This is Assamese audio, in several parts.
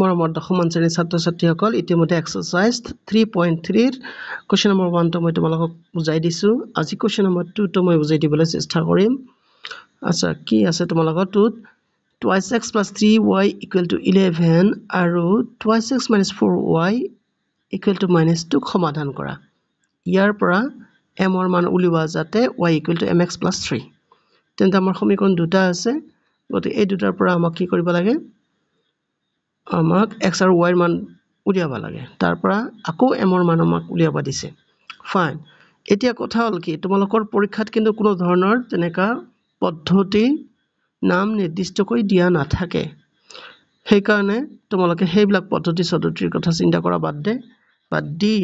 মৰমৰ দশম শ্ৰেণীৰ ছাত্ৰ ছাত্ৰীসকল ইতিমধ্যে এক্সাৰসাইজ 3.3 কোৱেশ্চন নম্বৰ 1 টো মই তোমালোকক বুজাই দিছো আজি কোৱেশ্চন নম্বৰ 2 টো মই বুজাই দিবলৈ চেষ্টা কৰিম আচ্ছা কি আছে তোমালোকৰ 2x + 3y = 11 আৰু 2x - 4y = -2 সমাধান কৰা ইয়াৰ পৰা m ৰ মান উলিওৱা যাতে y = mx + 3 তেন্তে আমাৰ সমীকৰণ দুটা আছে গতি এই দুটাৰ পৰা আমাক কি কৰিব লাগে আমাক x আৰু y ৰ মান উলিয়াব লাগে তাৰ পৰা আকৌ m ৰ মান আমাক উলিয়াব দিছে ফাইন এতিয়া কথা হল কি তোমালোকৰ পৰীক্ষাত কিন্তু কোনো ধৰণৰ তেনেকা পদ্ধতি নাম নিৰ্দিষ্টকৈ দিয়া নাথাকে সেই কাৰণে তোমালোকে সেইবিলাক পদ্ধতিৰ কথা চিন্তা কৰা বাদ দি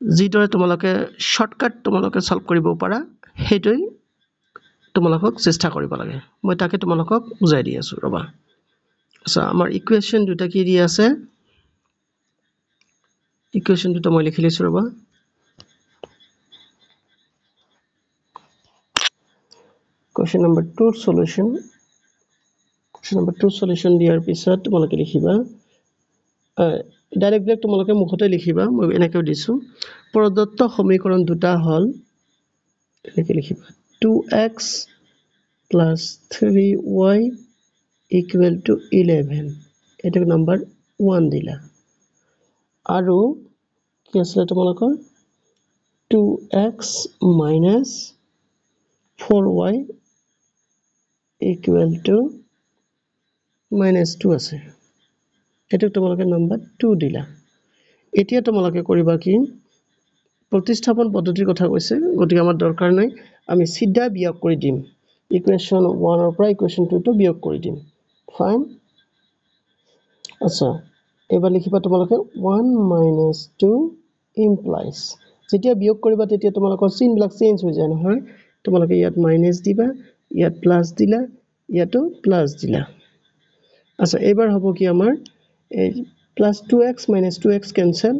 যিদৰে তোমালোকে শৰ্টকাট তোমালোকে সলভ কৰিব পাৰা হেইটোই তোমালোকক চেষ্টা কৰিব লাগে মই তাকে তোমালোকক বুজাই দি আছো ৰবা So, our equation দুটা কি দি আছে equation দুটা মই লিখি লৈছো ৰবা question number 2 solution দিয়াৰ পিছত তোমালোকে লিখিবা ডাইৰেক্ট তোমালোকে মুখতে লিখিবা মই এনেকৈ দিছো প্ৰদত্ত সমীকৰণ দুটা হল এনেকৈ লিখিবা 2x + 3y = 11 এটা নাম্বার 1 দিলা আৰু কি আছে তোমালোকৰ 2x - 4y = -2 আছে এটা তোমালোকে নাম্বাৰ 2 দিলা এতিয়া তোমালোকে কৰিবা কি প্ৰতিস্থাপন পদ্ধতিৰ কথা কৈছে গতিকে আমাৰ দৰকাৰ নাই আমি সিধা বিয়োগ কৰি দিম ইকুৱেশ্যন 1 ৰ পৰা ইকুৱেশ্যন 2 টো বিয়োগ কৰি দিম ফাইন আচ্ছা এবাৰ লিখিবা তোমালোকে 1 - 2 implies যেতিয়া বিয়োগ কৰিবা তেতিয়া তোমালোকৰ চিনবিলাক চেঞ্জ হৈ যায় নহয় তোমালোকে ইয়াত মাইনাস দিবা ইয়াত প্লাস দিলা ইয়াতো প্লাস দিলা আচ্ছা এবাৰ হ'ব কি আমাৰ এই +2x - 2x cancel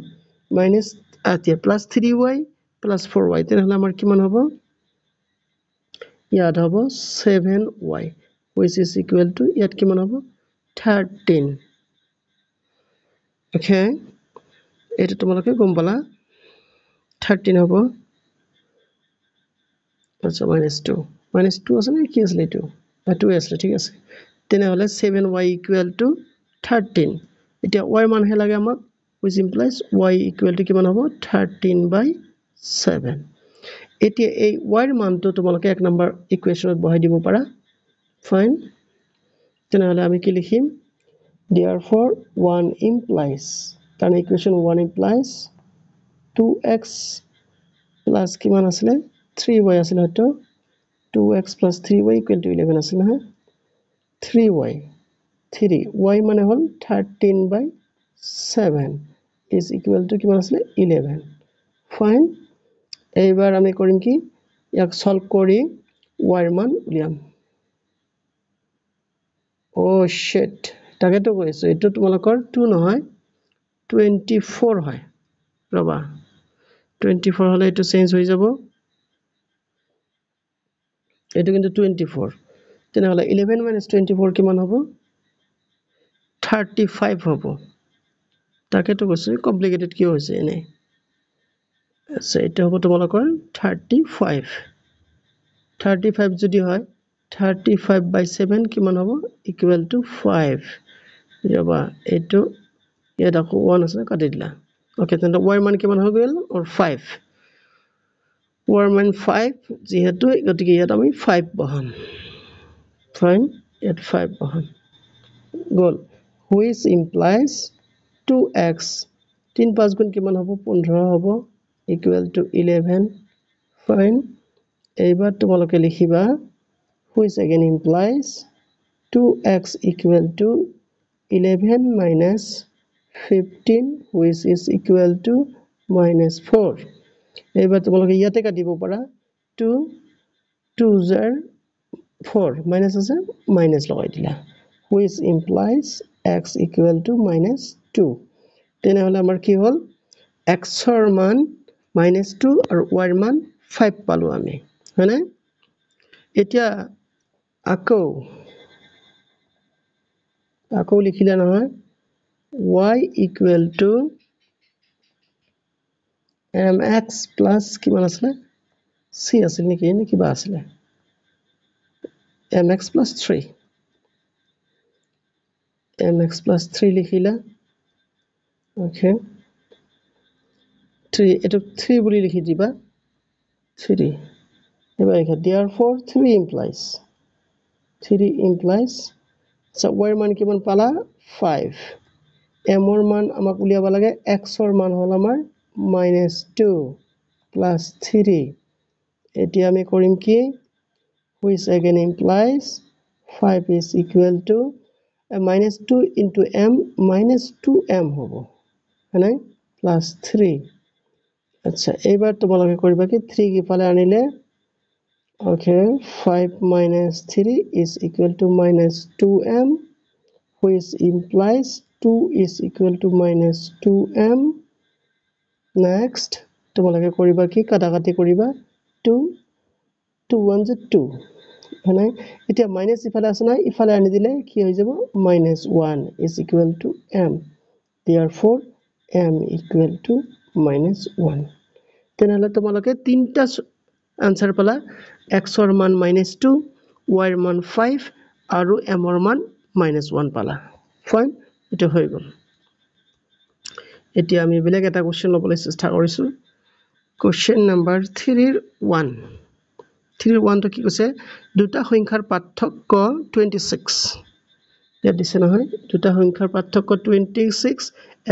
minus আতিয়া +3y + 4y তেনেহলে আমাৰ কিমান হ'ব ইয়াত হ'ব 7y which is equal to ইয়াত কিমান হ'ব 13 okay এটা তোমালোকে গম পালা 13 হ'ব আচ্ছা -2 আছে নে কি আছে এটো 2 আছে ঠিক আছে তেনেহলে 7y = 13 এতিয়া y মান হে লাগে আমাক which implies y = কিমান হ'ব 13/7 এতিয়া এই y ৰ মানটো তোমালোকে এক নম্বৰ ইকুৱেশ্যনত বহাই দিব পাৰা ফাইন তেনেহলে আমি কি লিখিম therefore 1 implies কাৰণ ইকুৱেশ্যন 1 implies 2x plus কিমান আছিল 3y আছিল হয়তো 2x + 3y = 11 আছিল না 3y y মানে হল 13/7 is equal to কিমান আছিল 11 ফাইন এইবাৰ আমি কৰিম কি ইয়াক সলভ কৰি y ৰ মান উলিয়াম ও শিট তাকেতো কৈছো এটো তোমালোকৰ 2 নহয় 24 হয় ৰবা 24 হলে এটো চেঞ্জ হৈ যাব এটো কিন্তু 24 তেনেহলে 11 - 24 কিমান হ'ব 35 হ'ব তাকেতো কৈছো কমপ্লিকেটেড কি হৈছে এনে আচ্ছা এটা হ'ব তোমালোকৰ 35 যদি হয় 35/7 কিমান হ'ব = 5 ৰবা এটো ইয়াত আকৌ 1 আছে কাটি দিলা ওকে তেন্তে y মান কিমান হৈ গল or 5 y মান 5 যেহেতু গতিকে ইয়াত আমি 5 বহাম ফাইন ইয়াত 5 বহাম গল which implies 2x 3 5 গুণ কিমান হ'ব 15 হ'ব = 11 ফাইন এইবাৰ তোমালোকে লিখিবা which again implies 2x = 11 - 15 which is equal to -4 এইবাৰ তোমালোকে ইয়াতে কাটিব পাৰা 2 2s are 4 মাইনাস আছে মাইনাস লগাই দিলা which implies x = -2 তেনেহলে আমাৰ কি হল x ৰ মান -2 আৰু y ৰ মান 5 পালো আমি হয়নে এতিয়া আকৌ লিখিলা নহয় y equal to mx plus কিমান আছিল c আছিল নেকি নে কিবা আছিল mx plus 3 mx plus 3 লিখিলা okay 3 এটা 3 বুলি লিখি দিবা 3 এবাৰ লিখা therefore 3 implies so y মান কিমান পালা 5 m ৰ মান আমাক উলিয়াব লাগে x ৰ মান হল আমাৰ -2 plus 3 এতিয়া আমি কৰিম কি which again implies 5 is equal to -2 into m -2m হব হয়নে plus 3 আচ্ছা এইবাৰ তোমালোকে কৰিবা কি 3 কিফালে আনিলে okay 5 minus 3 is equal to -2m which implies 2 is equal to -2m next তোমালোকে কৰিবা কি কাটাকাটি কৰিবা 2 2 1 is 2 হয়নে এতিয়া মাইনাস ইফালে আছে না ইফালে আনি দিলে কি হৈ যাব -1 is equal to m therefore m equal to -1 তেনেহলে তোমালোকে তিনটা আনসার পালা x ৰ মান -2 y ৰ মান 5 আৰু m ৰ মান -1 পালা ফাইন এটা হৈ গল এতিয়া আমি বেলেগ এটা কোশ্চেন লবলৈ চেষ্টা কৰিছো কোশ্চেন নাম্বাৰ 3 ৰ 1 3 1 তো কি কৈছে দুটা সংখ্যাৰ পাৰ্থক্য 26 ইয়াত দিছে নহয় দুটা সংখ্যাৰ পাৰ্থক্য 26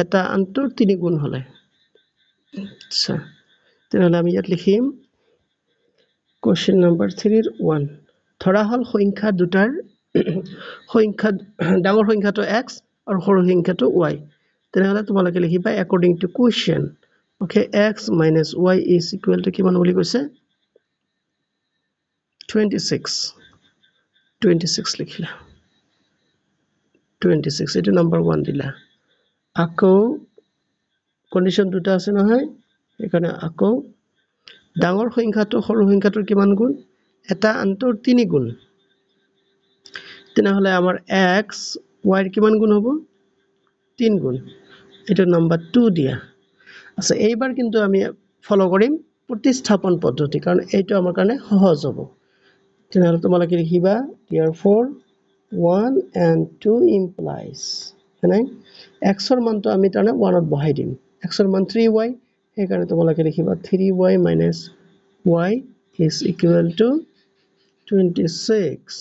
এটা আনটোৰ 3 গুণ হলে আচ্ছা তেনেহলে আমি ইয়াত লিখিম কোশ্চেন নাম্বাৰ 3 ৰ 1 ধৰা হল সংখ্যা দুটাৰ সংখ্যা ডাঙৰ সংখ্যাটো x আৰু সৰু সংখ্যাটো y তেনেহলে তোমালোকে লিখিবা according to question okay x minus y is equal to কিমান বুলি কৈছে 26 লিখিলা 26 এটা নাম্বাৰ 1 দিলা আকৌ কন্ডিশন দুটা আছে নহয় এখানে আকৌ ডাঙৰ সংখ্যাটো সৰু সংখ্যাটোৰ কিমান গুণ এটা আনটোৰ 3 গুণ তেনেহলে আমাৰ x y ৰ কিমান গুণ হ'ব 3 গুণ এটা নাম্বাৰ 2 দিয়া আচ্ছা এইবাৰ কিন্তু আমি ফলো কৰিম প্ৰতিস্থাপন পদ্ধতি কাৰণ এইটো আমাৰ কাৰণে সহজ হ'ব তেনেহলে তোমালোকে লিখিবা therefore 1 and 2 implies মানে x ৰ মানটো আমি তাৰনে 1 ত বহাই দিম x ৰ মান 3y এই কাৰণে তোমালোকে লিখিবা 3y minus y is equal to 26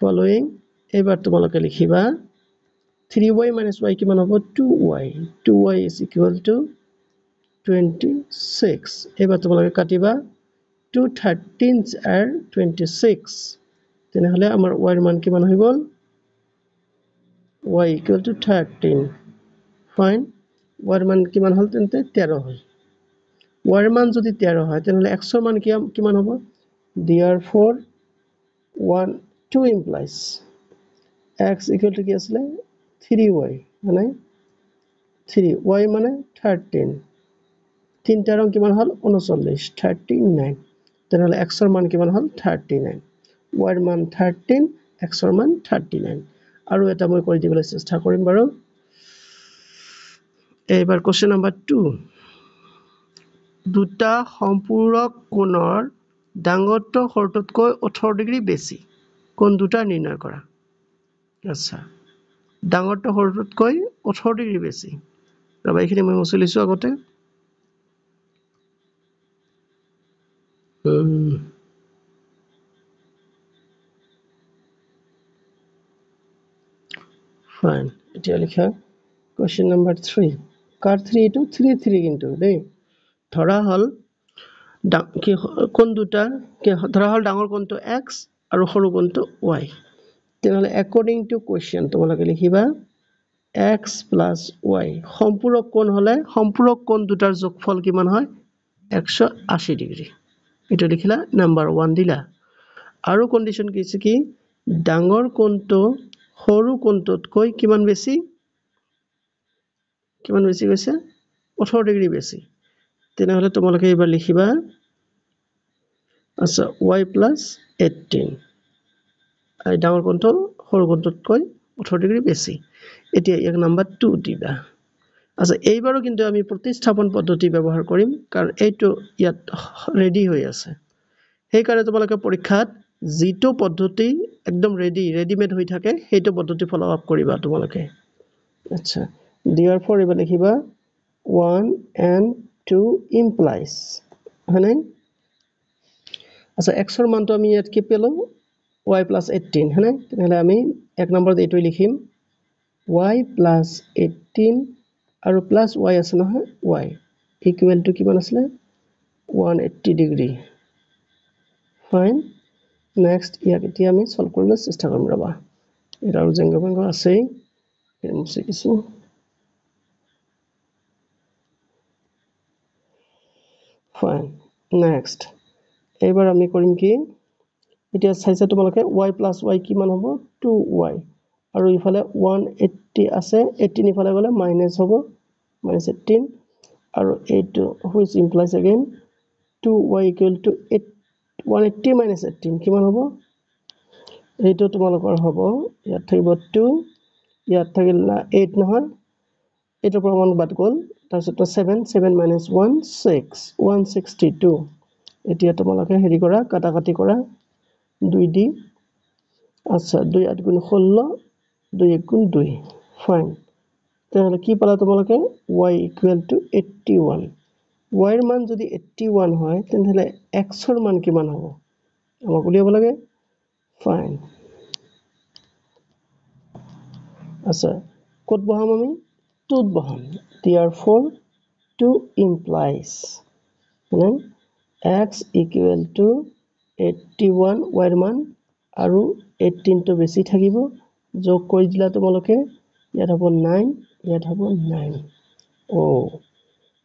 following এবাৰ তোমালোকে লিখিবা 3y minus y কিমান হ'ব 2y is equal to 26 এবাৰ তোমালোকে কাটিবা 2 13s are 26 তেনেহলে আমাৰ y ৰ মান কিমান হৈ গল y equal to 13 fine y ৰ মান কিমান হল তেন্তে 13 হল y ৰ মান যদি 13 হয় তেনেহলে x ৰ মান কিমান হ'ব therefore 1 2 implies x equal to কি আছিল 3y মানে 3y মানে 13 তিনটা ৰং কিমান হল 39 39 তেনেহলে x ৰ মান কিমান হল 39 y ৰ মান 13 x ৰ মান 39 আৰু এটা মই কৰি দিবলৈ চেষ্টা কৰিম বাৰু এইবাৰ কোশ্চেন নাম্বাৰ 2 দুটা সম্পূৰক কোণৰ ডাঙৰটো সৰুটোতকৈ 18 ডিগ্ৰী বেছি কোণ দুটা নিৰ্ণয় কৰা আচ্ছা ডাঙৰটো সৰুটোতকৈ 18 ডিগ্ৰী বেছি ৰবা এইখিনি মই মুছি লৈছো আগতে ফাইন এতিয়া লিখা কোশ্চেন নাম্বাৰ 3 কাৰ 3 টু 3 3 কিন্তু দেই ধৰা হল কোণ দুটা ধৰা হল ডাঙৰ কোণটো x আৰু সৰু কোণটো y তেনেহলে according to question তোমালোকে লিখিবা x plus y সম্পূৰক কোণ হলে সম্পূৰক কোণ দুটাৰ যোগফল কিমান হয় 180 ডিগ্ৰী এটা লিখিলা নাম্বাৰ 1 দিলা আৰু কন্ডিশন কি আছে কি ডাঙৰ কোণটো সৰু কোণটোতকৈ কিমান বেছি কৈছে 18 ডিগ্ৰী বেছি তেনেহলে তোমালোকে এবাৰ লিখিবা আচ্ছা y plus 18 এই ডাঙৰ কোণটো সৰু কোণটোতকৈ 18 ডিগ্ৰী বেছি এতিয়া ইয়াক নাম্বাৰ 2 দিবা আচ্ছা এইবাৰো কিন্তু আমি প্ৰতিস্থাপন পদ্ধতি ব্যৱহাৰ কৰিম কাৰণ এইটো ইয়াত ৰেডি হৈ আছে সেই কাৰণে তোমালোকে পৰীক্ষাত যিটো পদ্ধতি একদম ৰেডিমেড হৈ থাকে সেইটো পদ্ধতি ফলো আপ কৰিবা তোমালোকে আচ্ছা therefore এবাৰ লিখিবা 1 and 2 implies হয়নে আচ্ছা x ৰ মানটো আমি ইয়াত কি পেলো y plus 18 হয়নে তেনে আমি এক নম্বৰত এইটো লিখিম y plus 18 আৰু plus y আছে নহয় y equal to কিমান আছিল 180 ডিগ্ৰী ফাইন নেক্সট ইয়াক এতিয়া আমি সলভ কৰিবলৈ চেষ্টা কৰিম ৰবা এটা আৰু জেংগবংগ আছে মুছে কিছু ফাইন নেক্সট এইবাৰ আমি কৰিম কি এতিয়া চাইছা তোমালোকে y plus y কিমান হ'ব 2y আৰু ইফালে 180 আছে 18 ইফালে গলে মাইনাস হ'ব -18 আৰু এইটো which implies again 2y equal to 180 minus 18 কিমান হ'ব এইটো তোমালোকৰ হ'ব ইয়াত থাকিব 2 ইয়াত থাকিল 8 নহয় এইটো প্ৰমাণ বাদ গল তাৰপিছত 7 minus 1 6 162 এতিয়া তোমালোকে হেৰি কৰা কাটাকাটি কৰা 2 দি আচ্ছা 2 8 গুণ 16 2 1 গুণ 2 ফাইন তাহলে কি পালা তোমালোকে y equal to 81 y এর মান যদি 81 হয় তাহলে x এর মান কিমান হবে আমাক উলিয়াব লাগে ফাইন আচ্ছা কত বহাম আমি 2 বহাম therefore 2 implies x equal to 81 y এর মান আৰু 18 তো বেছি থাকিব যোগ কৰি দিলা তোমালোকে ইয়াত হ'ব 9 ইয়াত হ'ব 9 ও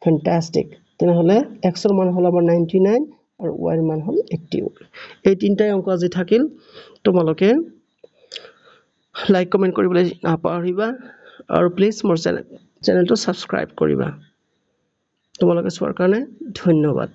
ফ্যান্টাস্টিক তেনহলে x এর মান হল আমাৰ 99 আৰু y এর মান হল 81 এই তিনটাই অংক আজি থাকিল তোমালোকে লাইক কমেন্ট কৰিবলৈ নাপাহৰিবা আৰু প্লিজ মোৰ চেনেলটো সাবস্ক্ৰাইব কৰিবা তোমালোকে চোৱাৰ কাৰণে ধন্যবাদ